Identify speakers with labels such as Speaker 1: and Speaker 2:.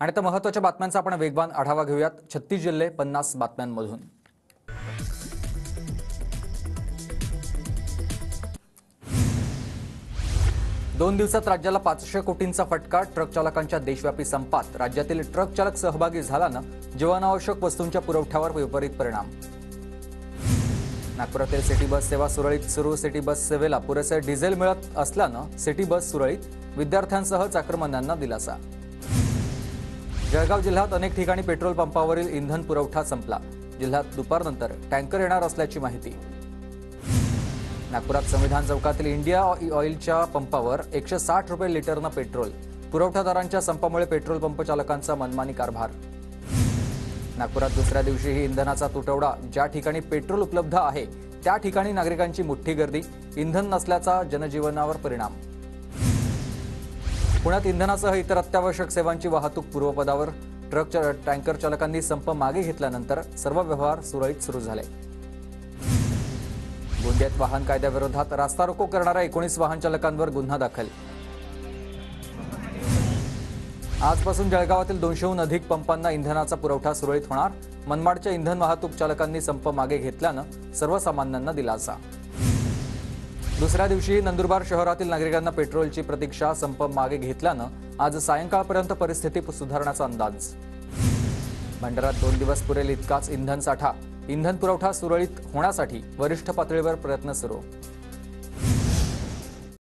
Speaker 1: आणि आता महत्त्वाच्या बातम्यांचा आपण वेगवान आढावा घेऊयात। 36 जिल्हे 50 बातम्यांमधून। 2 दिवसात राज्याला 500 कोटींचा फटका। ट्रक चालकांच्या देशव्यापी संपात राज्यातील ट्रक चालक सहभागी झाल्यानं जीवनावश्यक वस्तूंच्या पुरवठ्यावर विपरीत परिणाम। नागपुरातील सिटी बस सेवा सुरळीत सुरू। सिटी बस सेवेला पुरेसे डिझेल मिळत असल्यानं सिटी बस सुरळीत। विद्यार्थ्यांसह चाकरमान्यांना दिलासा। जळगाव जिल्ह्यात अनेक ठिकाणी पेट्रोल पंपावरील इंधन पुरवठा संपला। जिल्ह्यात दुपारनंतर टँकर येणार असल्याची माहिती। नागपुरात संविधान चौकातील इंडिया ऑइलच्या पंपावर 160 रुपये लिटरनं पेट्रोल। पुरवठादारांच्या संपामुळे पेट्रोल पंप चालकांचा मनमानी कारभार। नागपुरात दुसऱ्या दिवशीही इंधनाचा तुटवडा। ज्या ठिकाणी पेट्रोल उपलब्ध आहे त्या ठिकाणी नागरिकांची मुठ्ठी गर्दी। इंधन नसल्याचा जनजीवनावर परिणाम। पुण्यात इंधनासह इतर अत्यावश्यक सेवांची वाहतूक पूर्वपदावर। ट्रक टँकर चालकांनी संप मागे घेतल्यानंतर सर्व व्यवहार सुरळीत सुरू झाले। गोंदियात वाहन कायद्याविरोधात रास्ता रोको करणाऱ्या 19 वाहन चालकांवर गुन्हा दाखल। आजपासून जळगावातील 200हून अधिक पंपांना इंधनाचा पुरवठा सुरळीत होणार। मनमाडच्या इंधन वाहतूक चालकांनी संप मागे घेतल्यानं सर्वसामान्यांना दिलासा। दुसऱ्या दिवशी नंदुरबार शहरातील नागरिकांना पेट्रोलची प्रतीक्षा। संप मागे घेतल्यानं आज सायंकाळपर्यंत परिस्थिती सुधारण्याचा अंदाज। भंडाऱ्यात 2 दिवस पुरेल इतकाच इंधन साठा। इंधन पुरवठा सुरळीत होण्यासाठी वरिष्ठ पातळीवर प्रयत्न सुरू।